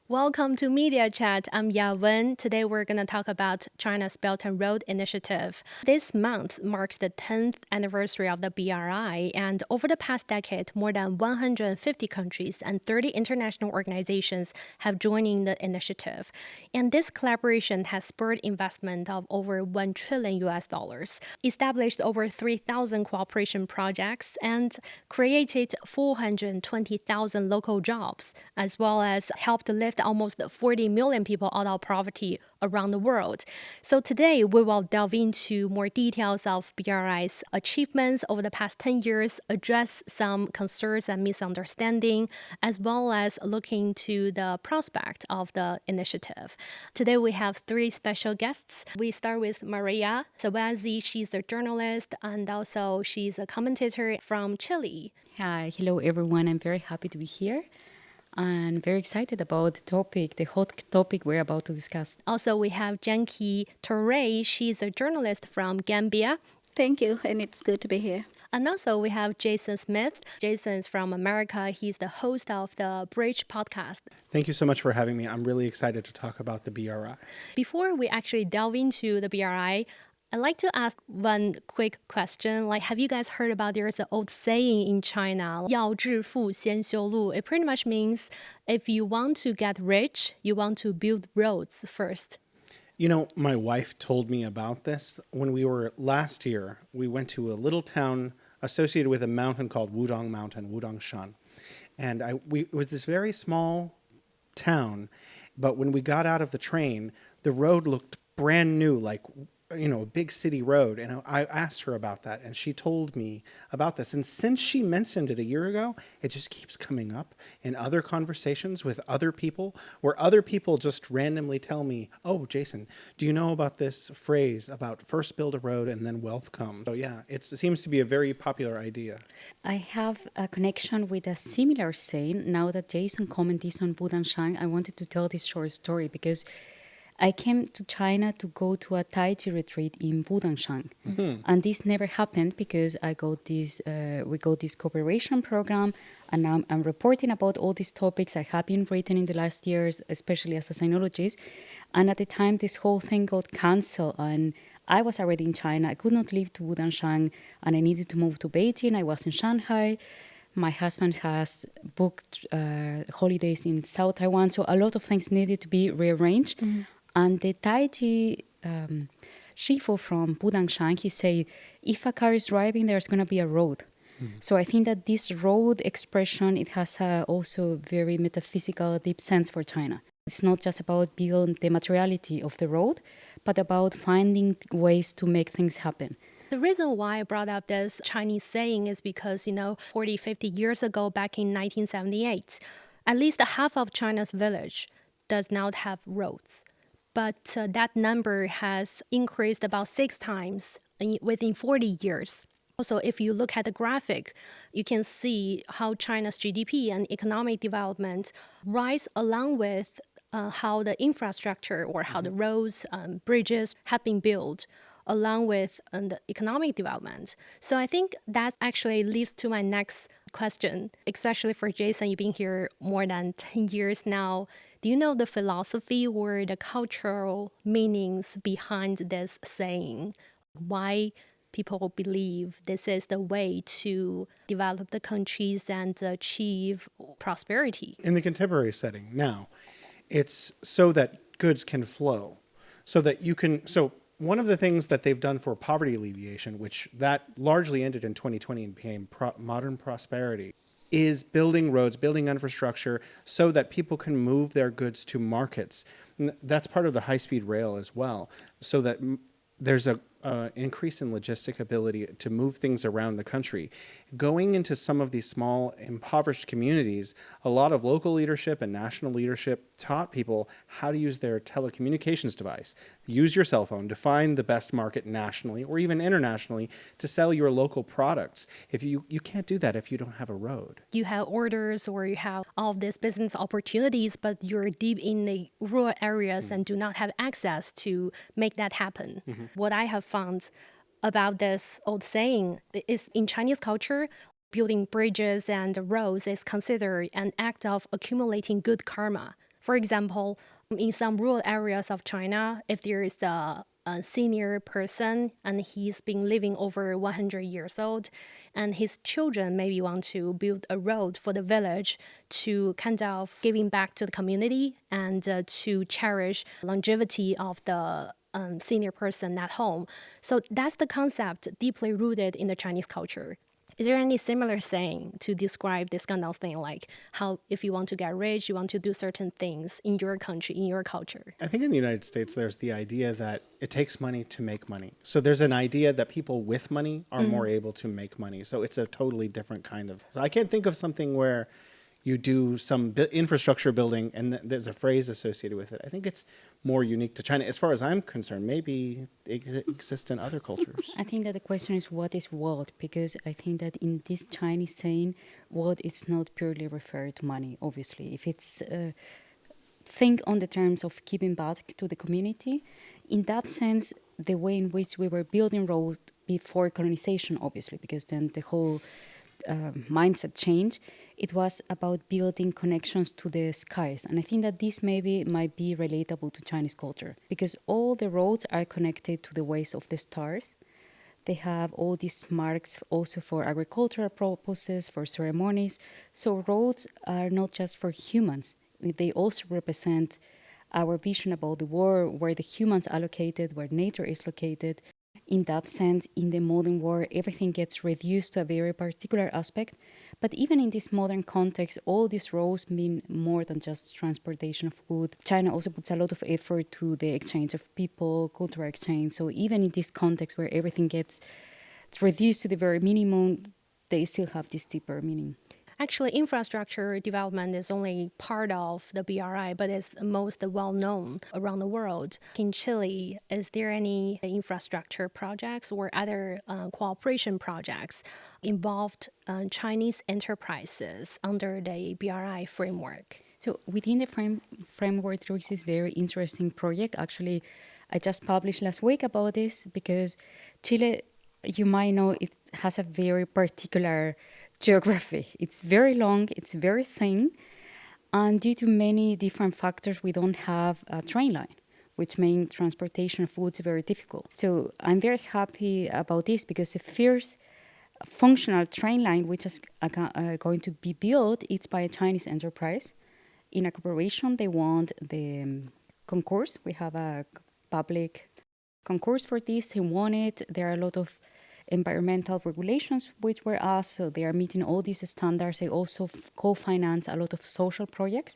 Welcome to Media Chat. I'm Yawen. Today we're going to talk about China's Belt and Road Initiative. This month marks the 10th anniversary of the BRI, and over the past decade, more than 150 countries and 30 international organizations have joined in the initiative. And this collaboration has spurred investment of over $1 trillion US dollars, established over 3,000 cooperation projects, and created 420,000 local jobs, as well as helped lift almost 40 million people out of poverty around the world. So today we will delve into more details of BRI's achievements over the past 10 years, address some concerns and misunderstanding, as well as look into the prospect of the initiative. Today we have three special guests. We start with Maria Sanhueza. She's a journalist and also she's a commentator from Chile. Hi, hello everyone. I'm very happy to be here and very excited about the hot topic we're about to discuss. Also, we have Jankey Touray. She's a journalist from Gambia. Thank you, and it's good to be here. And also, we have Jason Smith. Jason's from America. He's the host of the Bridge podcast. Thank you so much for having me. I'm really excited to talk about the BRI. Before we actually delve into the BRI, I'd like to ask one quick question. Have you guys heard about there's an old saying in China, 要致富先修路. It pretty much means if you want to get rich, you want to build roads first. You know, my wife told me about this. When we were last year, we went to a little town associated with a mountain called Wudong Mountain, Wudongshan. And it was this very small town, but when we got out of the train, the road looked brand new, like a big city road. And I asked her about that, and she told me about this. And since she mentioned it a year ago, it just keeps coming up in other conversations with other people, where other people just randomly tell me, oh, Jason, do you know about this phrase about first build a road and then wealth comes? So yeah, it seems to be a very popular idea. I have a connection with a similar saying. Now that Jason commented on Budanshan, I wanted to tell this short story because I came to China to go to a Tai Chi retreat in Budanshan. Mm-hmm. And this never happened because we got this cooperation program, and now I'm reporting about all these topics I have been written in the last years, especially as a sinologist. And at the time, this whole thing got canceled, and I was already in China. I could not leave to Budanshan, and I needed to move to Beijing. I was in Shanghai. My husband has booked holidays in South Taiwan, so a lot of things needed to be rearranged. Mm-hmm. And the Tai Chi Shifu from Budangshan, he said, if a car is driving, there's going to be a road. Mm-hmm. So I think that this road expression, it has also very metaphysical, deep sense for China. It's not just about building the materiality of the road, but about finding ways to make things happen. The reason why I brought up this Chinese saying is because, 40, 50 years ago, back in 1978, at least half of China's village does not have roads. But that number has increased about 6 times within 40 years. Also, if you look at the graphic, you can see how China's GDP and economic development rise along with how the infrastructure or how the roads, bridges have been built along with the economic development. So I think that actually leads to my next question, especially for Jason. You've been here more than 10 years now. Do you know the philosophy or the cultural meanings behind this saying? Why people believe this is the way to develop the countries and achieve prosperity? In the contemporary setting now, it's so that goods can flow, so that you can... So one of the things that they've done for poverty alleviation, which that largely ended in 2020 and became modern prosperity, is building roads, building infrastructure so that people can move their goods to markets. And that's part of the high-speed rail as well, so that there's a increase in logistic ability to move things around the country. Going into some of these small, impoverished communities, a lot of local leadership and national leadership taught people how to use their telecommunications device. Use your cell phone to find the best market nationally or even internationally to sell your local products. If you can't do that if you don't have a road. You have orders or you have all of these business opportunities, but you're deep in the rural areas and do not have access to make that happen. Mm-hmm. What I have found about this old saying is in Chinese culture, building bridges and roads is considered an act of accumulating good karma For example, in some rural areas of China, if there is a senior person and he's been living over 100 years old, and his children maybe want to build a road for the village to kind of giving back to the community and to cherish longevity of the senior person at home. So that's the concept deeply rooted in the Chinese culture. Is there any similar saying to describe this kind of thing, like how if you want to get rich, you want to do certain things in your country, in your culture? I think in the United States, there's the idea that it takes money to make money. So there's an idea that people with money are more able to make money. So it's a totally different kind of. So I can't think of something where you do some infrastructure building and there's a phrase associated with it. I think it's more unique to China. As far as I'm concerned, maybe it exists in other cultures. I think that the question is what is wealth, because I think that in this Chinese saying, wealth is not purely referred to money, obviously. If it's think on the terms of giving back to the community, in that sense, the way in which we were building roads before colonization, obviously, because then the whole mindset changed. It was about building connections to the skies. And I think that this maybe might be relatable to Chinese culture because all the roads are connected to the ways of the stars. They have all these marks also for agricultural purposes, for ceremonies. So roads are not just for humans. They also represent our vision about the world, where the humans are located, where nature is located. In that sense, in the modern world, everything gets reduced to a very particular aspect. But even in this modern context, all these roles mean more than just transportation of food. China also puts a lot of effort to the exchange of people, cultural exchange. So even in this context where everything gets reduced to the very minimum, they still have this deeper meaning. Actually, infrastructure development is only part of the BRI, but it's most well known around the world. In Chile, is there any infrastructure projects or other cooperation projects involved Chinese enterprises under the BRI framework? So within the framework, there is this very interesting project. Actually, I just published last week about this because Chile, you might know, it has a very particular geography. It's very long, it's very thin, and due to many different factors, we don't have a train line, which makes transportation of goods very difficult. So I'm very happy about this because the first functional train line which is going to be built, it's by a Chinese enterprise. In a cooperation, they won the concourse. We have a public concourse for this. They won it. There are a lot of environmental regulations which were asked, so they are meeting all these standards. They also co-finance a lot of social projects,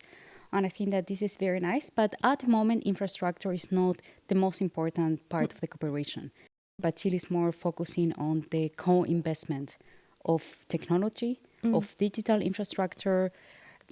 and I think that this is very nice. But at the moment, infrastructure is not the most important part of the cooperation. But Chile is more focusing on the co-investment of technology, of digital infrastructure.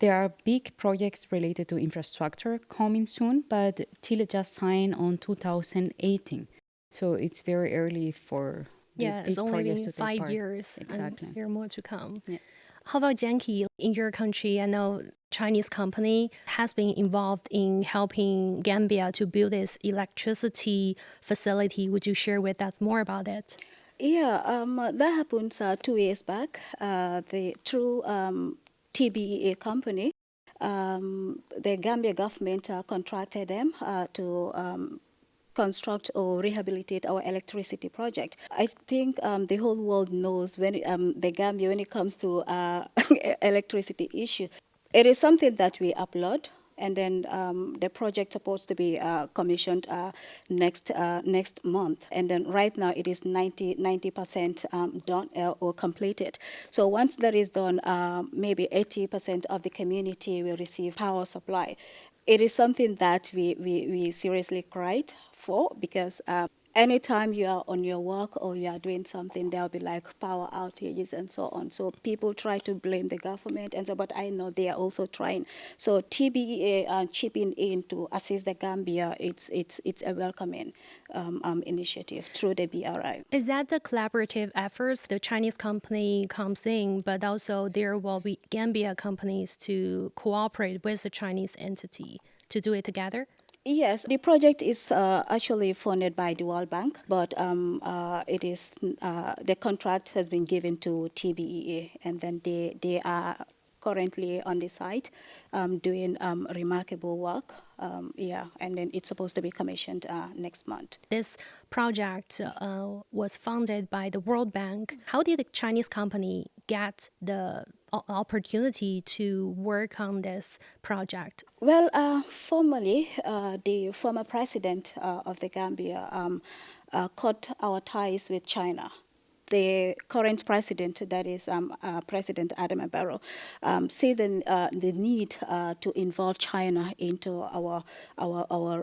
There are big projects related to infrastructure coming soon, but Chile just signed on 2018. So it's very early for it's only been 5 years. Exactly. And there are more to come. Yes. How about Jankey? In your country, I know Chinese company has been involved in helping Gambia to build this electricity facility. Would you share with us more about it? Yeah, that happened 2 years back. Through TBEA company, the Gambia government contracted them to construct or rehabilitate our electricity project. I think the whole world knows when the Gambia, when it comes to electricity issue, it is something that we applaud. And then the project supposed to be commissioned next month. And then right now it is 90% done or completed. So once that is done, maybe 80% of the community will receive power supply. It is something that we seriously cried for because anytime you are on your work or you are doing something, there'll be like power outages and so on. So people try to blame the government, and so, but I know they are also trying. So TBEA chipping in to assist the Gambia, it's a welcoming initiative through the BRI. Is that the collaborative efforts? The Chinese company comes in, but also there will be Gambia companies to cooperate with the Chinese entity to do it together? Yes, the project is actually funded by the World Bank, but it is the contract has been given to TBEA, and then they are currently on the site doing remarkable work. And then it's supposed to be commissioned next month. This project was funded by the World Bank. How did the Chinese company get the opportunity to work on this project? Well, formally, the former president of the Gambia cut our ties with China. The current president, that is President Adama Barrow, see the need to involve China into our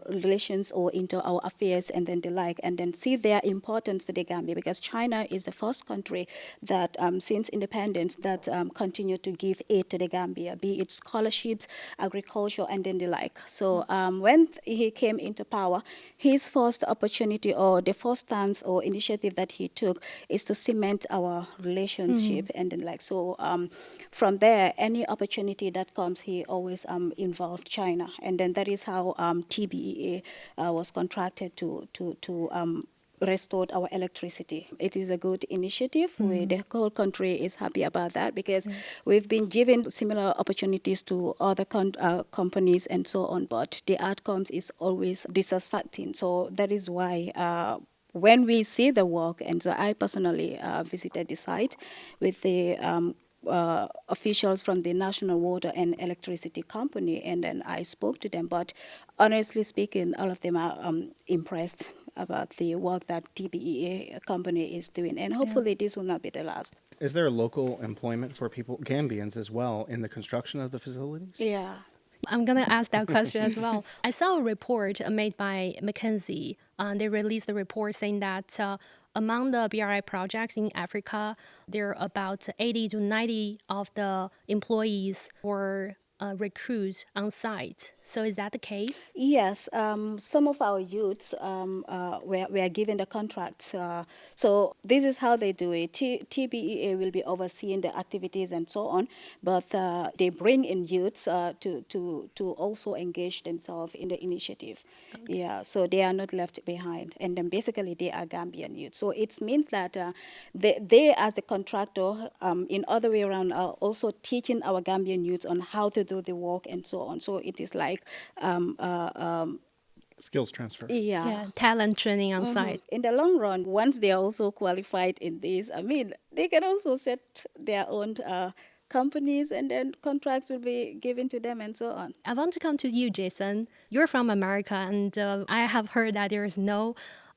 relations or into our affairs and then the like, and then see their importance to the Gambia, because China is the first country that since independence that continue to give aid to the Gambia, be it scholarships, agriculture, and then the like. So when he came into power, his first opportunity or the first stance or initiative that he took is to cement our relationship and then like so from there any opportunity that comes he always involved China, and then that is how TBEA was contracted to restored our electricity. It is a good initiative. The whole country is happy about that because we've been given similar opportunities to other companies and so on, but the outcomes is always dissatisfying. So that is why when we see the work, and so I personally visited the site with the officials from the National Water and Electricity Company, and then I spoke to them. But honestly speaking, all of them are impressed about the work that TBEA company is doing, and hopefully this will not be the last. Is there local employment for people, Gambians as well, in the construction of the facilities? Yeah. I'm going to ask that question as well. I saw a report made by McKinsey. They released a report saying that among the BRI projects in Africa, there are about 80 to 90 of the employees were recruits on site. So is that the case? Yes, some of our youths were given the contracts. So this is how they do it. TBEA will be overseeing the activities and so on, but they bring in youths to also engage themselves in the initiative. Okay. Yeah, so they are not left behind. And then basically they are Gambian youth. So it means that they as the contractor, in other way around, are also teaching our Gambian youths on how to do the work and so on. So it is like Skills transfer. Yeah, talent training on site. In the long run, once they are also qualified in this, I mean, they can also set their own companies, and then contracts will be given to them and so on. I want to come to you, Jason. You're from America, and I have heard that there is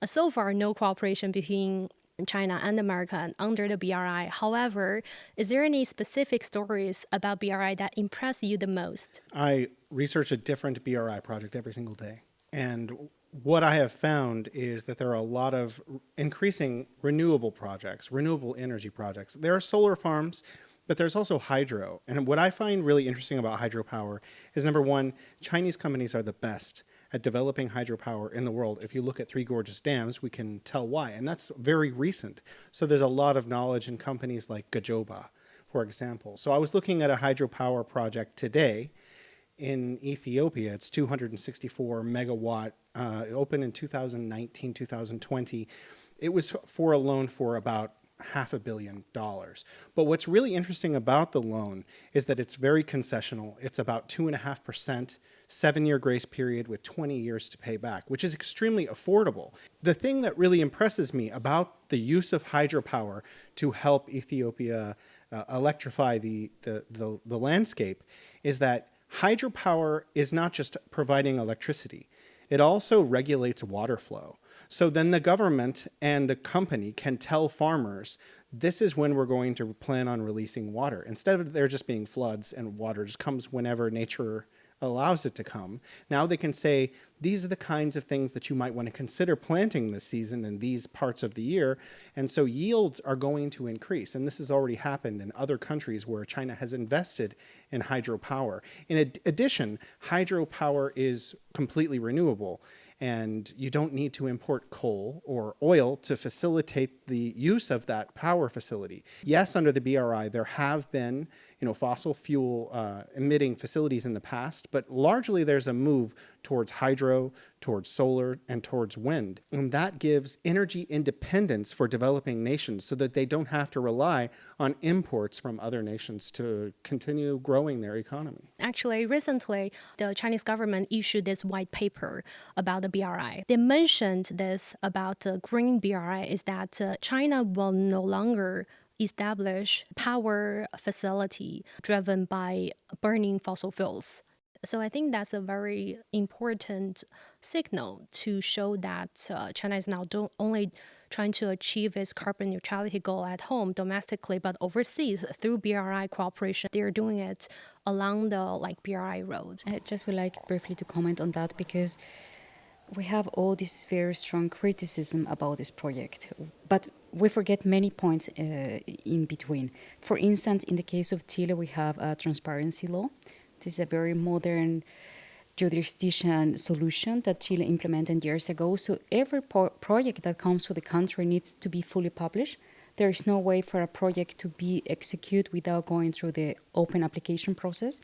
so far, no cooperation between China and America under the BRI. However, is there any specific stories about BRI that impress you the most? I research a different BRI project every single day. And what I have found is that there are a lot of increasing renewable projects, renewable energy projects. There are solar farms, but there's also hydro. And what I find really interesting about hydropower is, number one, Chinese companies are the best at developing hydropower in the world. If you look at Three Gorges dams, we can tell why. And that's very recent. So there's a lot of knowledge in companies like Gajoba, for example. So I was looking at a hydropower project today in Ethiopia. It's 264 megawatt, opened in 2019, 2020. It was for a loan for about $500 million. But what's really interesting about the loan is that it's very concessional. It's about 2.5%, 7-year grace period with 20 years to pay back, which is extremely affordable. The thing that really impresses me about the use of hydropower to help Ethiopia electrify the landscape is that hydropower is not just providing electricity. It also regulates water flow. So then the government and the company can tell farmers, this is when we're going to plan on releasing water. Instead of there just being floods and water just comes whenever nature allows it to come. Now they can say, these are the kinds of things that you might want to consider planting this season in these parts of the year. And so yields are going to increase. And this has already happened in other countries where China has invested in hydropower. In addition, hydropower is completely renewable. And you don't need to import coal or oil to facilitate the use of that power facility. Yes, under the BRI, there have been fossil fuel emitting facilities in the past, but largely there's a move towards hydro, towards solar, and towards wind. And that gives energy independence for developing nations so that they don't have to rely on imports from other nations to continue growing their economy. Actually, recently, the Chinese government issued this white paper about the BRI. They mentioned this about the green BRI is that China will no longer establish power facility driven by burning fossil fuels. So I think that's a very important signal to show that China is now only trying to achieve its carbon neutrality goal at home domestically, but overseas through BRI cooperation. They're doing it along the BRI road. I just would like briefly to comment on that because we have all this very strong criticism about this project, but we forget many points in between. For instance, in the case of Chile, we have a transparency law. This is a very modern jurisdiction solution that Chile implemented years ago. So every project that comes to the country needs to be fully published. There is no way for a project to be executed without going through the open application process.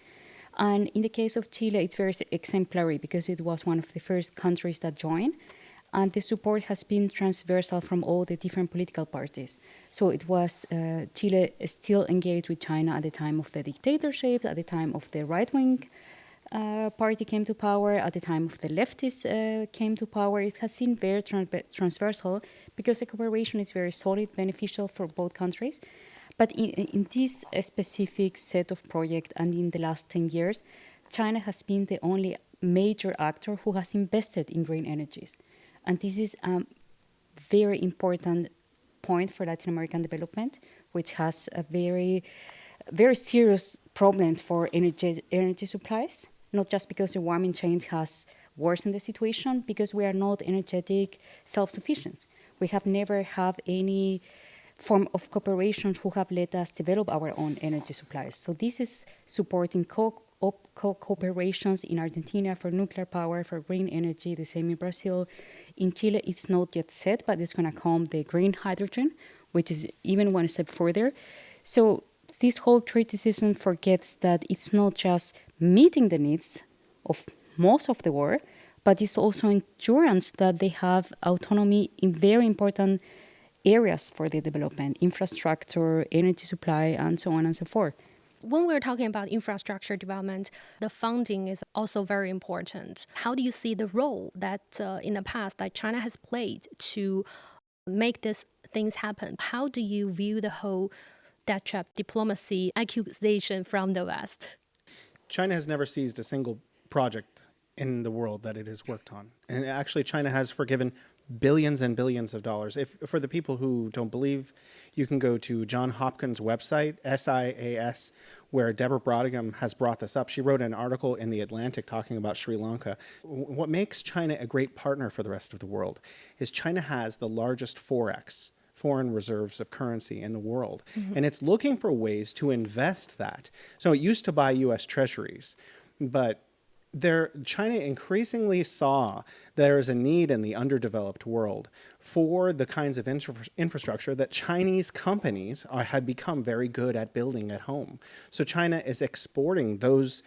And in the case of Chile, it's very exemplary because it was one of the first countries that joined. And the support has been transversal from all the different political parties. So it was Chile still engaged with China at the time of the dictatorship, at the time of the right-wing party came to power, at the time of the leftists came to power. It has been very transversal because the cooperation is very solid, beneficial for both countries. But in this specific set of projects and in the last 10 years, China has been the only major actor who has invested in green energies. And this is a very important point for Latin American development, which has a very, very serious problem for energy supplies, not just because the warming change has worsened the situation, because we are not energetic self-sufficient. We have never had any form of cooperation who have let us develop our own energy supplies. So this is supporting cooperations in Argentina for nuclear power, for green energy, the same in Brazil. In Chile, it's not yet set, but it's going to come the green hydrogen, which is even one step further. So this whole criticism forgets that it's not just meeting the needs of most of the world, but it's also endurance that they have autonomy in very important areas for the development, infrastructure, energy supply, and so on and so forth. When we're talking about infrastructure development, the funding is also very important. How do you see the role that in the past that China has played to make these things happen? How do you view the whole debt trap diplomacy accusation from the West? China has never seized a single project in the world that it has worked on. And actually, China has forgiven billions and billions of dollars. For the people who don't believe, you can go to John Hopkins' website, SIAS, where Deborah Brodigan has brought this up. She wrote an article in The Atlantic talking about Sri Lanka. What makes China a great partner for the rest of the world is China has the largest forex, foreign reserves of currency in the world. Mm-hmm. And it's looking for ways to invest that. So it used to buy U.S. treasuries, but China increasingly saw there is a need in the underdeveloped world for the kinds of infrastructure that Chinese companies had become very good at building at home. So China is exporting those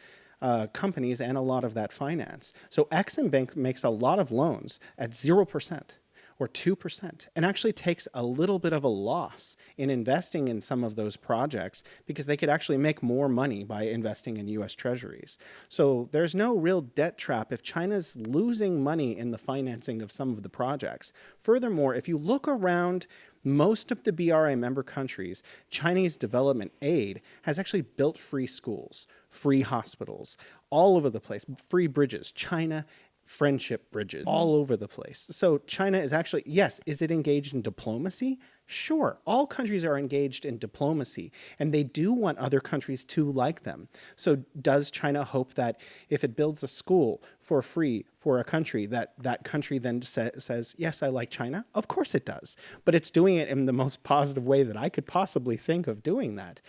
companies and a lot of that finance. So Exim Bank makes a lot of loans at 0%. Or 2%, and actually takes a little bit of a loss in investing in some of those projects because they could actually make more money by investing in U.S. treasuries. So there's no real debt trap if China's losing money in the financing of some of the projects. Furthermore, if you look around most of the BRI member countries, Chinese development aid has actually built free schools, free hospitals, all over the place, free bridges. China friendship bridges all over the place. So China is actually, yes, is it engaged in diplomacy? Sure, all countries are engaged in diplomacy, and they do want other countries to like them. So does China hope that if it builds a school for free for a country, that country then says, yes, I like China? Of course it does. But it's doing it in the most positive way that I could possibly think of doing that.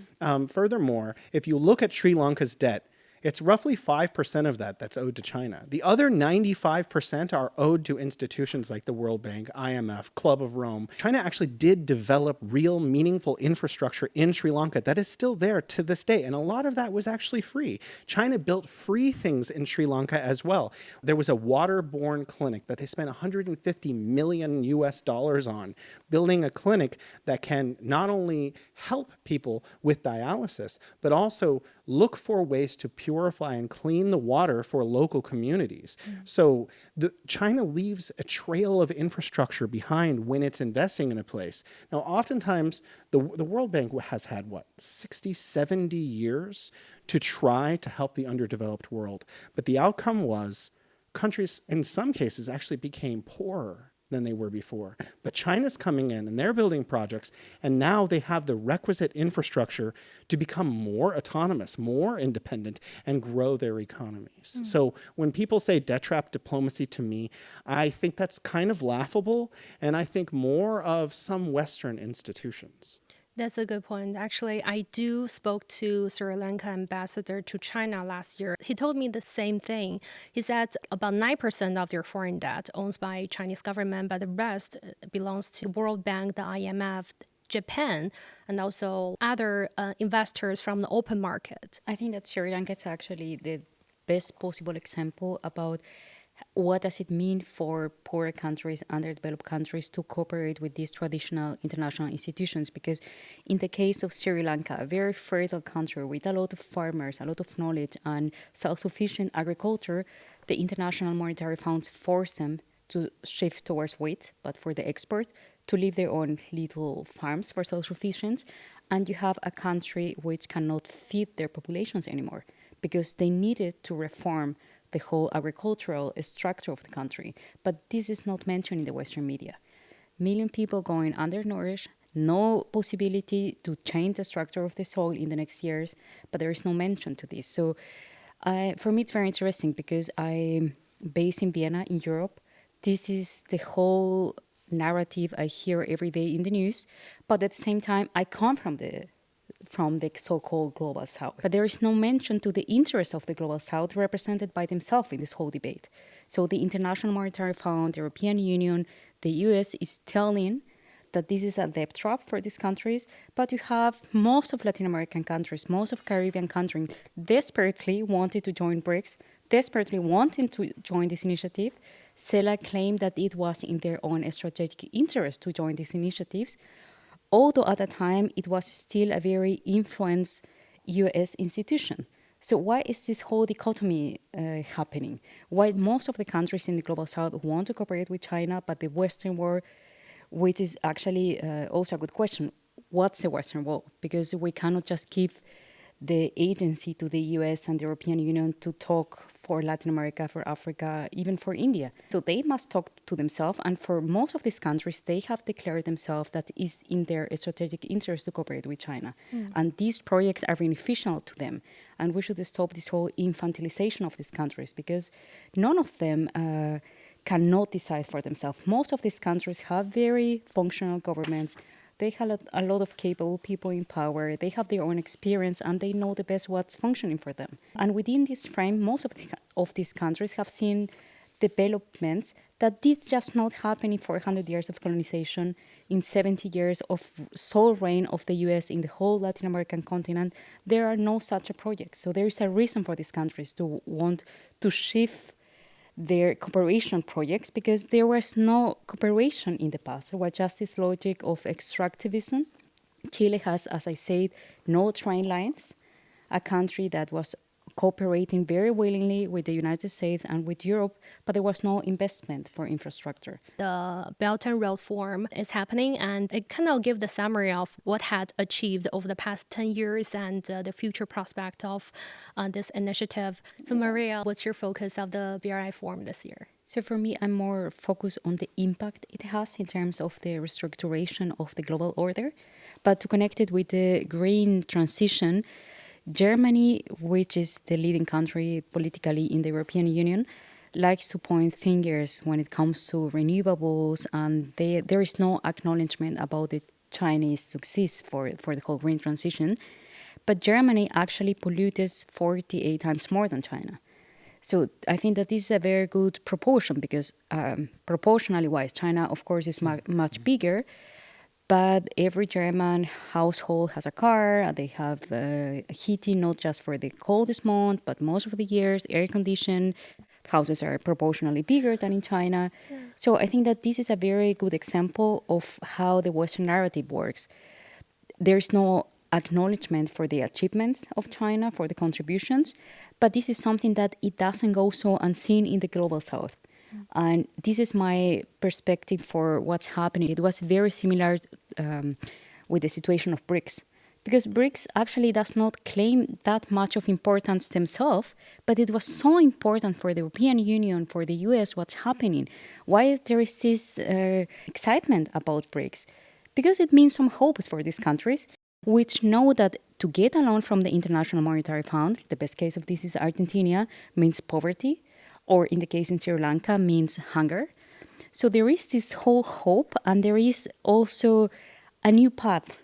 Furthermore, if you look at Sri Lanka's debt, It's roughly 5% of that that's owed to China. The other 95% are owed to institutions like the World Bank, IMF, Club of Rome. China actually did develop real, meaningful infrastructure in Sri Lanka that is still there to this day. And a lot of that was actually free. China built free things in Sri Lanka as well. There was a waterborne clinic that they spent 150 million US dollars on, building a clinic that can not only help people with dialysis, but also look for ways to purify and clean the water for local communities. So China leaves a trail of infrastructure behind when it's investing in a place. Now, oftentimes, the World Bank has had, 60, 70 years to try to help the underdeveloped world. But the outcome was countries, in some cases, actually became poorer than they were before. But China's coming in and they're building projects, and now they have the requisite infrastructure to become more autonomous, more independent, and grow their economies. So when people say debt trap diplomacy to me, I think that's kind of laughable, and I think more of some Western institutions. That's a good point. Actually, I spoke to Sri Lanka ambassador to China last year. He told me the same thing. He said about 9% of their foreign debt owns by Chinese government, but the rest belongs to World Bank, the IMF, Japan, and also other investors from the open market. I think that Sri Lanka is actually the best possible example about what does it mean for poorer countries, underdeveloped countries to cooperate with these traditional international institutions? Because in the case of Sri Lanka, a very fertile country with a lot of farmers, a lot of knowledge and self-sufficient agriculture, the International Monetary Funds force them to shift towards wheat, but for the export, to leave their own little farms for self-sufficiency. And you have a country which cannot feed their populations anymore because they needed to reform the whole agricultural structure of the country. But this is not mentioned in the Western media. Million people going undernourished, no possibility to change the structure of the soil in the next years, but there is no mention to this. So for me, it's very interesting because I'm based in Vienna, in Europe. This is the whole narrative I hear every day in the news, but at the same time, I come from the so-called Global South. But there is no mention to the interests of the Global South represented by themselves in this whole debate. So the International Monetary Fund, the European Union, the US is telling that this is a debt trap for these countries, but you have most of Latin American countries, most of Caribbean countries desperately wanted to join BRICS, desperately wanting to join this initiative. CELAC claimed that it was in their own strategic interest to join these initiatives, although at the time it was still a very influenced US institution. So why is this whole dichotomy happening? Why most of the countries in the Global South want to cooperate with China, but the Western world, which is actually also a good question, what's the Western world? Because we cannot just give the agency to the US and the European Union to talk for Latin America, for Africa, even for India. So they must talk to themselves. And for most of these countries, they have declared themselves that it's in their strategic interest to cooperate with China. And these projects are beneficial to them. And we should stop this whole infantilization of these countries because none of them cannot decide for themselves. Most of these countries have very functional governments. They have a lot of capable people in power. They have their own experience, and they know the best what's functioning for them. And within this frame, most of these countries have seen developments that did just not happen in 400 years of colonization, in 70 years of sole reign of the US in the whole Latin American continent. There are no such projects. So there is a reason for these countries to want to shift their cooperation projects because there was no cooperation in the past. There was just this logic of extractivism. Chile has, as I said, no train lines, a country that was cooperating very willingly with the United States and with Europe, but there was no investment for infrastructure. The Belt and Road Forum is happening, and it kind of gives the summary of what had achieved over the past 10 years and the future prospect of this initiative. So Maria, what's your focus of the BRI Forum this year? So for me, I'm more focused on the impact it has in terms of the restructuration of the global order. But to connect it with the green transition, Germany, which is the leading country politically in the European Union, likes to point fingers when it comes to renewables, and there is no acknowledgement about the Chinese success for the whole green transition. But Germany actually pollutes 48 times more than China. So I think that this is a very good proportion because proportionally wise, China, of course, is much bigger. But every German household has a car. They have heating not just for the coldest month, but most of the years, air conditioned. Houses are proportionally bigger than in China. Yeah. So I think that this is a very good example of how the Western narrative works. There's no acknowledgement for the achievements of China, for the contributions, but this is something that it doesn't go so unseen in the global south. And this is my perspective for what's happening. It was very similar with the situation of BRICS, because BRICS actually does not claim that much of importance themselves, but it was so important for the European Union, for the US, what's happening. Why there is this excitement about BRICS? Because it means some hopes for these countries, which know that to get a loan from the International Monetary Fund, the best case of this is Argentina, means poverty, or in the case in Sri Lanka, means hunger. So there is this whole hope, and there is also a new path.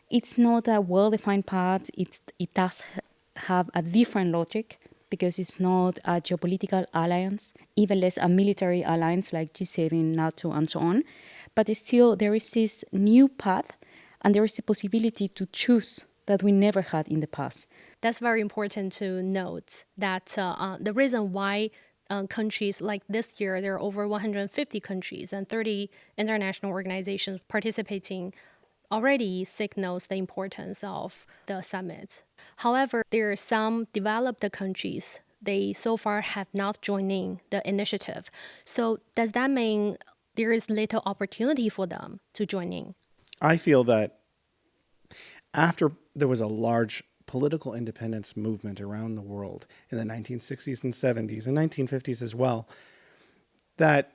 It's not a well-defined path. It does have a different logic because it's not a geopolitical alliance, even less a military alliance like G7, NATO, and so on. But still, there is this new path, and there is the possibility to choose that we never had in the past. That's very important to note that the reason why countries like this year, there are over 150 countries and 30 international organizations participating already signals the importance of the summit. However, there are some developed countries, they so far have not joined in the initiative. So does that mean there is little opportunity for them to join in? I feel that after there was a large political independence movement around the world in the 1960s and 70s and 1950s as well, that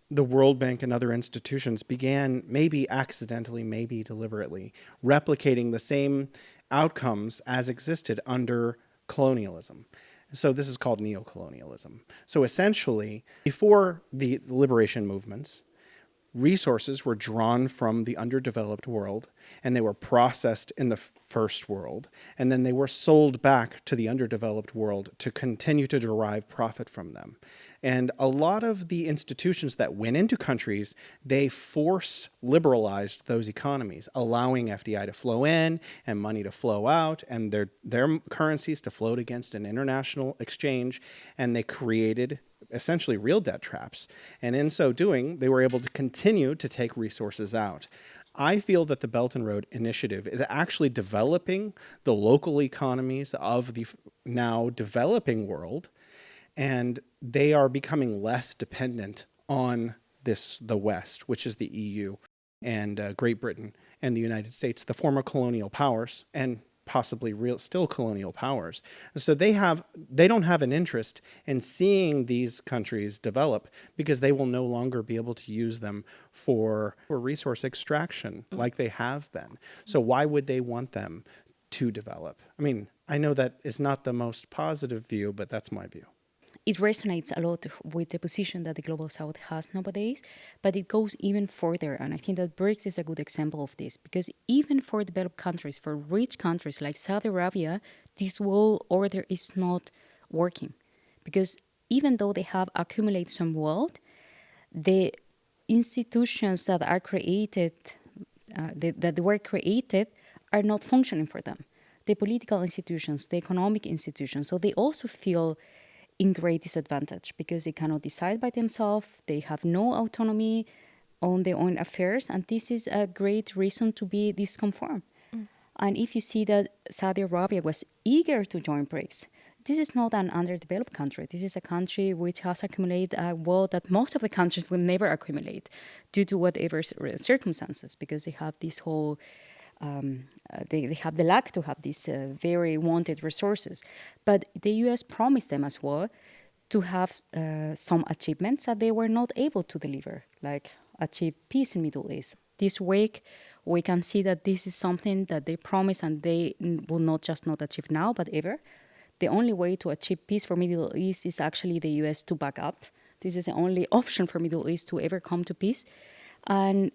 the World Bank and other institutions began, maybe accidentally, maybe deliberately, replicating the same outcomes as existed under colonialism. So this is called neocolonialism. So essentially, before the liberation movements, resources were drawn from the underdeveloped world, and they were processed in the first world, and then they were sold back to the underdeveloped world to continue to derive profit from them. And a lot of the institutions that went into countries, they force liberalized those economies, allowing FDI to flow in and money to flow out and their currencies to float against an international exchange, and they created essentially real debt traps. And in so doing, they were able to continue to take resources out. I feel that the Belt and Road Initiative is actually developing the local economies of the now developing world, and they are becoming less dependent on the West, which is the EU and Great Britain and the United States, the former colonial powers, and possibly still colonial powers. So they don't have an interest in seeing these countries develop because they will no longer be able to use them for resource extraction like they have been. So why would they want them to develop? I mean, I know that is not the most positive view, but that's my view. It resonates a lot with the position that the Global South has nowadays, but it goes even further. And I think that BRICS is a good example of this, because even for developed countries, for rich countries like Saudi Arabia, this world order is not working. Because even though they have accumulated some wealth, the institutions that are created, that were created, are not functioning for them. The political institutions, the economic institutions, so they also feel in great disadvantage because they cannot decide by themselves, they have no autonomy on their own affairs, and this is a great reason to be disconformed. And if you see that Saudi Arabia was eager to join BRICS, this is not an underdeveloped country. This is a country which has accumulated a wealth that most of the countries will never accumulate due to whatever circumstances, because they have this whole they have the luck to have these very wanted resources. But the US promised them as well to have some achievements that they were not able to deliver, like achieve peace in Middle East. This week, we can see that this is something that they promised and they will not just not achieve now, but ever. The only way to achieve peace for Middle East is actually the US to back up. This is the only option for Middle East to ever come to peace. And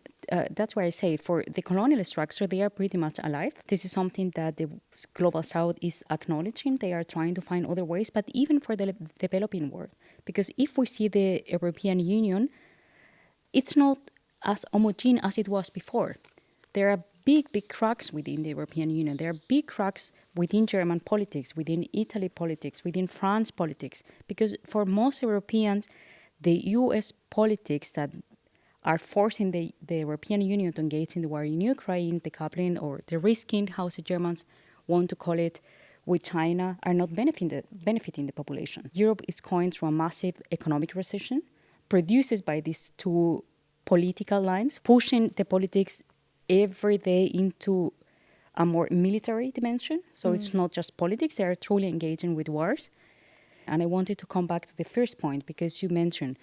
that's why I say for the colonial structure, they are pretty much alive. This is something that the global south is acknowledging. They are trying to find other ways, but even for the developing world. Because if we see the European Union, it's not as homogeneous as it was before. There are big cracks within the European Union. There are big cracks within German politics, within Italy politics, within France politics. Because for most Europeans, the US politics that are forcing the European Union to engage in the war in Ukraine, the coupling or the risking, how the Germans want to call it, with China, are not benefiting the population. Europe is going through a massive economic recession, produced by these two political lines, pushing the politics every day into a more military dimension. So it's not just politics, they are truly engaging with wars. And I wanted to come back to the first point because you mentioned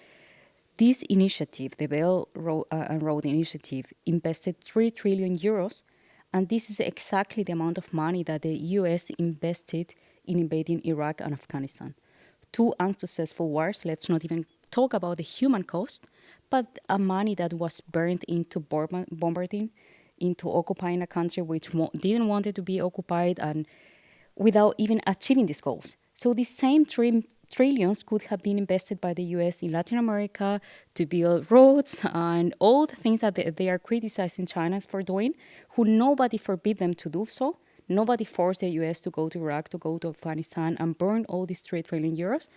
this initiative, the Belt and Road Initiative, invested 3 trillion euros, and this is exactly the amount of money that the US invested in invading Iraq and Afghanistan. 2 unsuccessful wars, let's not even talk about the human cost, but a money that was burned into bombarding, into occupying a country which didn't want it to be occupied and without even achieving these goals. So these same trillions could have been invested by the US in Latin America to build roads and all the things that they are criticizing China for doing, who nobody forbid them to do so. Nobody forced the US to go to Iraq, to go to Afghanistan and burn all these 3 trillion euros.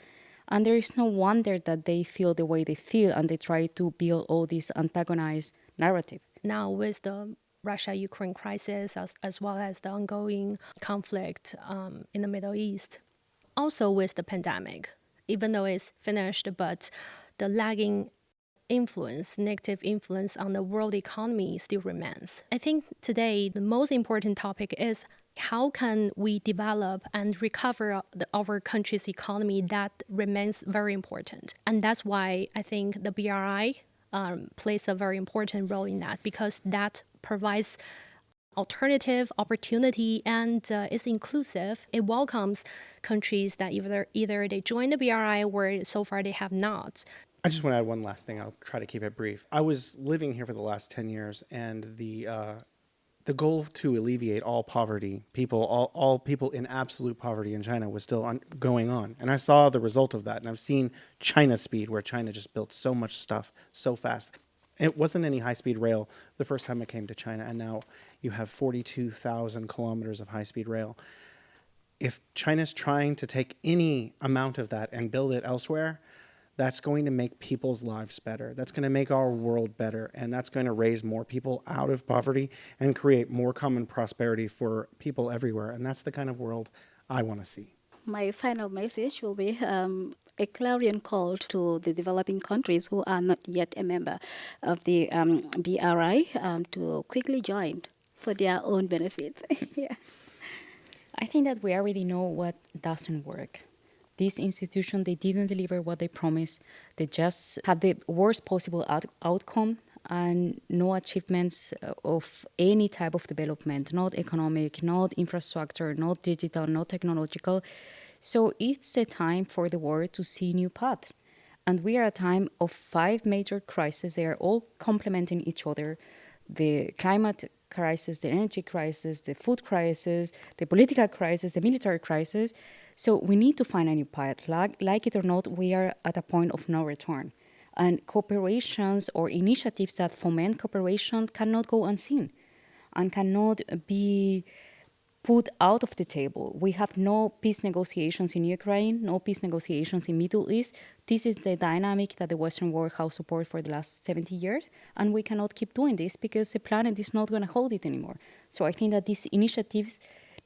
And there is no wonder that they feel the way they feel and they try to build all this antagonized narrative. Now with the Russia-Ukraine crisis as well as the ongoing conflict in the Middle East, also with the pandemic, even though it's finished, but the lagging influence, negative influence on the world economy still remains. I think today the most important topic is how can we develop and recover our country's economy. That remains very important. And that's why I think the BRI plays a very important role in that, because that provides alternative opportunity and is inclusive. It welcomes countries that either they join the BRI or so far they have not. I just want to add one last thing. I'll try to keep it brief. I was living here for the last 10 years, and the goal to alleviate all poverty, all people in absolute poverty in China was still going on. And I saw the result of that. And I've seen China speed, where China just built so much stuff so fast. It wasn't any high-speed rail the first time I came to China, and now you have 42,000 kilometers of high-speed rail. If China's trying to take any amount of that and build it elsewhere, that's going to make people's lives better. That's going to make our world better, and that's going to raise more people out of poverty and create more common prosperity for people everywhere. And that's the kind of world I want to see. My final message will be a clarion call to the developing countries who are not yet a member of the BRI to quickly join for their own benefit. Yeah. I think that we already know what doesn't work. This institution, they didn't deliver what they promised. They just had the worst possible outcome and no achievements of any type of development, not economic, not infrastructure, not digital, not technological. So it's a time for the world to see new paths. And we are at a time of 5 major crises. They are all complementing each other. The climate crisis, the energy crisis, the food crisis, the political crisis, the military crisis. So we need to find a new path. Like it or not, we are at a point of no return. And cooperations or initiatives that foment cooperation cannot go unseen and cannot be put out of the table. We have no peace negotiations in Ukraine, no peace negotiations in Middle East. This is the dynamic that the Western world has supported for the last 70 years, and we cannot keep doing this because the planet is not going to hold it anymore. So I think that these initiatives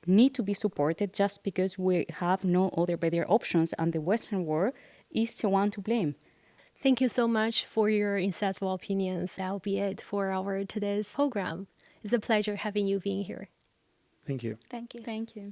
need to be supported just because we have no other better options, and the Western world is the one to blame. Thank you so much for your insightful opinions. That will be it for our today's program. It's a pleasure having you being here. Thank you. Thank you. Thank you.